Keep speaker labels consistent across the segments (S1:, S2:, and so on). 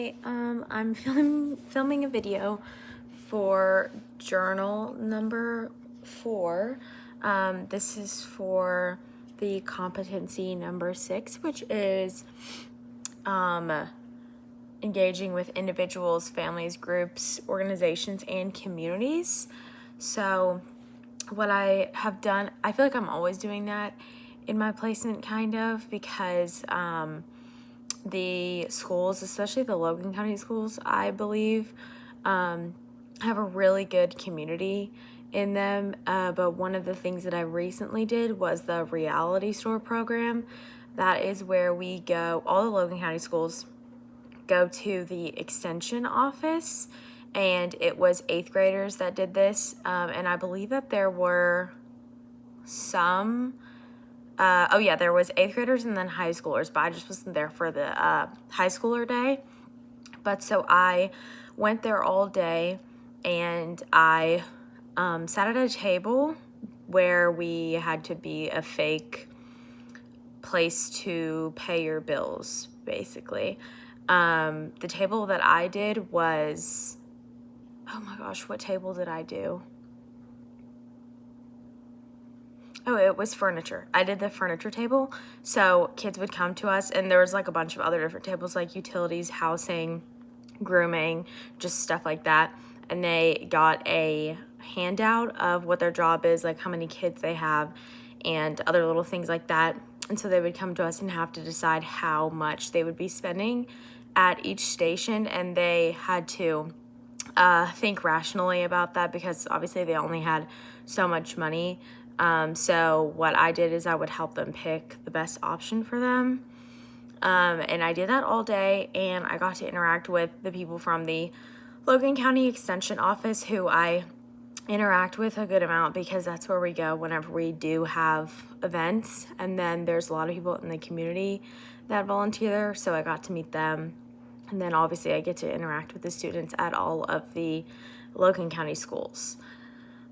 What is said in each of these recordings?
S1: Hi, I'm filming a video for journal number 4. This is for the competency number 6, which is engaging with individuals, families, groups, organizations, and communities. So what I have done, I feel like I'm always doing that in my placement, kind of, because the schools, especially the Logan County schools, I believe, have a really good community in them. But one of the things that I recently did was the Reality Store program. That is where we go, all the Logan County schools go to the extension office, and it was 8th graders that did this. And I believe that there were some there was 8th graders and then high schoolers, but I just wasn't there for the high schooler day. But so I went there all day, and I sat at a table where we had to be a fake place to pay your bills, basically. The table that I did was, oh my gosh, what table did I do? Oh, it was furniture. I did the furniture table. So kids would come to us, and there was like a bunch of other different tables, like utilities, housing, grooming, just stuff like that. And they got a handout of what their job is, like how many kids they have, and other little things like that. And so they would come to us and have to decide how much they would be spending at each station, and they had to think rationally about that, because obviously they only had so much money. So what I did is I would help them pick the best option for them. And I did that all day, and I got to interact with the people from the Logan County Extension Office, who I interact with a good amount because that's where we go whenever we do have events. And then there's a lot of people in the community that volunteer there, so I got to meet them. And then obviously I get to interact with the students at all of the Logan County schools.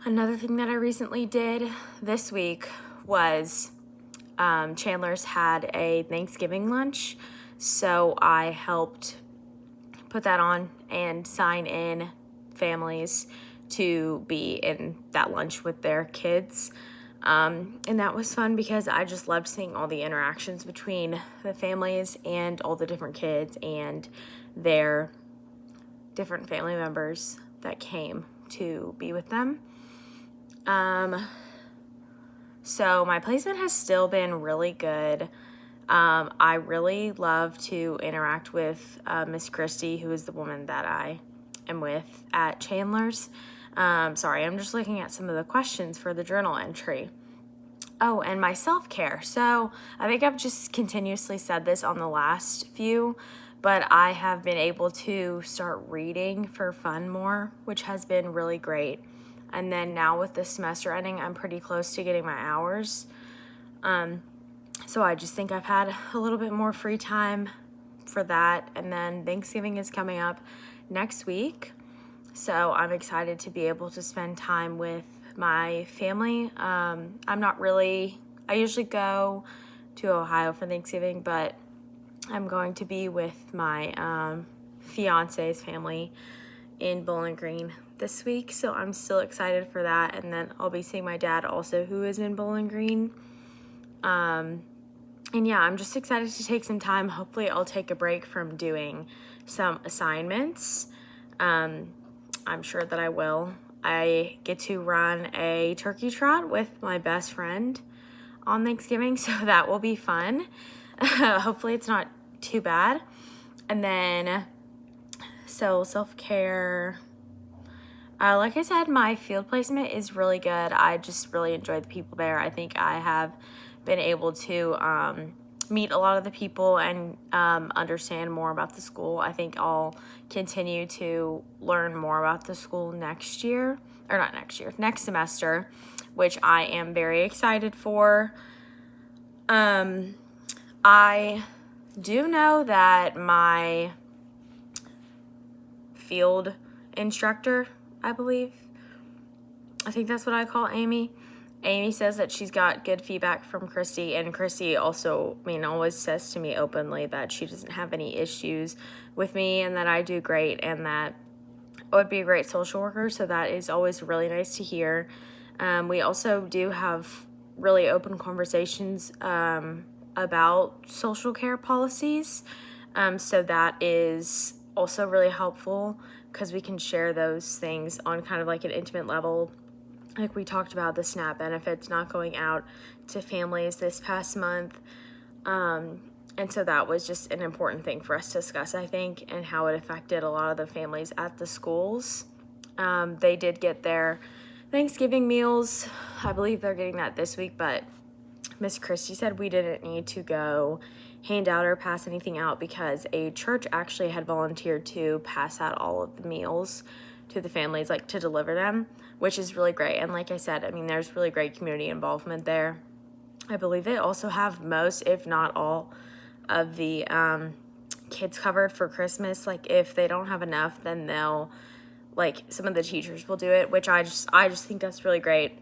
S1: Another thing that I recently did this week was Chandler's had a Thanksgiving lunch, so I helped put that on and sign in families to be in that lunch with their kids. And that was fun because I just loved seeing all the interactions between the families and all the different kids and their different family members that came to be with them. So my placement has still been really good. I really love to interact with Miss Christie, who is the woman that I am with at Chandler's. Sorry, I'm just looking at some of the questions for the journal entry. Oh, and my self-care. So I think I've just continuously said this on the last few, but I have been able to start reading for fun more, which has been really great. And then now with the semester ending, I'm pretty close to getting my hours. So I just think I've had a little bit more free time for that. And then Thanksgiving is coming up next week, so I'm excited to be able to spend time with my family. I usually go to Ohio for Thanksgiving, but I'm going to be with my fiance's family in Bowling Green this week, so I'm still excited for that. And then I'll be seeing my dad also, who is in Bowling Green. And yeah, I'm just excited to take some time. Hopefully I'll take a break from doing some assignments. I'm sure that I will. I get to run a turkey trot with my best friend on Thanksgiving, so that will be fun. Hopefully it's not too bad. And then, so self-care. Like I said, my field placement is really good. I just really enjoy the people there. I think I have been able to meet a lot of the people and understand more about the school. I think I'll continue to learn more about the school next semester, which I am very excited for. I do know that my field instructor, I think that's what I call Amy, Amy says that she's got good feedback from Christy, and Christy also, always says to me openly that she doesn't have any issues with me and that I do great and that I would be a great social worker, so that is always really nice to hear. We also do have really open conversations about social care policies, so that is also really helpful because we can share those things on kind of like an intimate level. Like we talked about the SNAP benefits not going out to families this past month. And so that was just an important thing for us to discuss, I think, and how it affected a lot of the families at the schools. They did get their Thanksgiving meals. I believe they're getting that this week, but Miss Christie said we didn't need to go hand out or pass anything out because a church actually had volunteered to pass out all of the meals to the families, like to deliver them, which is really great. And like I said, there's really great community involvement there. I believe they also have most, if not all, of the kids covered for Christmas. Like if they don't have enough, then they'll, like some of the teachers will do it, which I just think that's really great.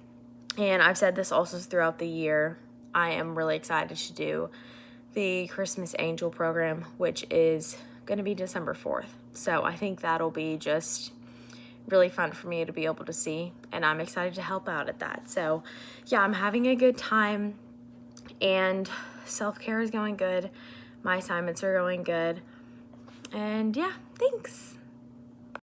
S1: And I've said this also throughout the year. I am really excited to do the Christmas Angel program, which is going to be December 4th. So I think that'll be just really fun for me to be able to see, and I'm excited to help out at that. So yeah, I'm having a good time, and self-care is going good. My assignments are going good, and yeah, thanks.